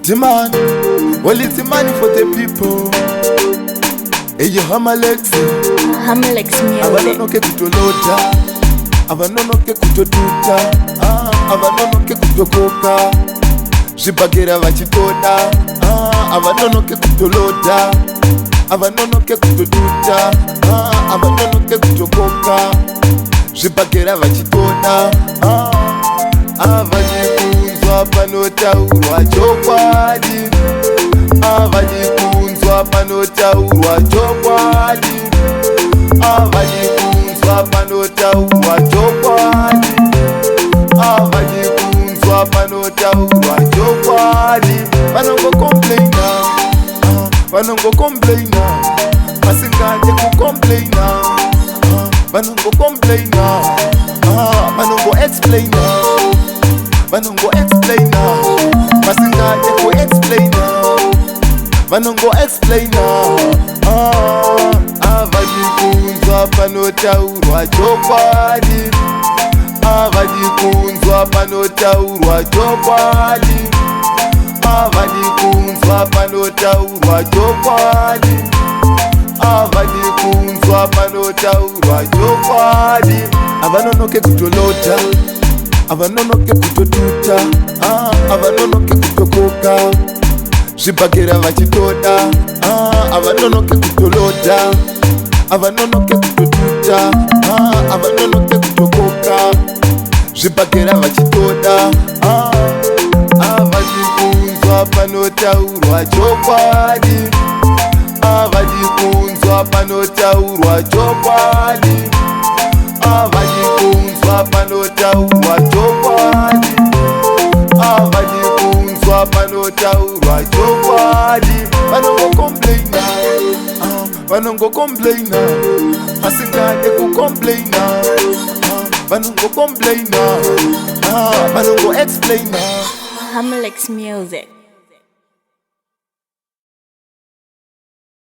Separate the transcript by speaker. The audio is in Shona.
Speaker 1: Demand, well it's the money for the people. Hey yo Hamalex
Speaker 2: Music.
Speaker 1: Abanonoke kutoloda, abanonoke kutotuta, abanonoke kutokoka, Shibagera vachitoda, abanonoke kutoloda, abanonoke kutotuta, abanonoke kutokoka, Shibagera vachitoda, avalikunzwa panotaurwa chokwadi, avalikunzwa panotaurwa chokwadi, avalikunzwa panotaurwa chokwadi, avalikunzwa panotaurwa chokwadi. Vanongo complaina, masinganje kucomplaina, vanongo complaina, vanongo explaina, vanongo explaina, masinganje ku explaina, vanongo explaina, avalikunzwa panotaurwa chokwadi, avalikunzwa panotaurwa chokwadi, avalikunzwa panotaurwa chokwadi, avalikunzwa panotaurwa chokwadi. Avanonoke kutoloda, avanonoke kutotuta, avanonoke kutokoka, Shibagera vachitoda, avanonoke kutoloda, avanonoke kutotuta, avanonoke kutokoka, Shibagera vachitoda, avalikunzwa panotaurwa chokwadi, avalikunzwa panotaurwa chokwadi, avalikunzwa panotaurwa chokwadi, avalikunzwa panotaurwa chokwadi. Vanongo complaina, masinganje kucomplaina, vanongo complaina, vanongo explaina.
Speaker 2: Hamlex Music.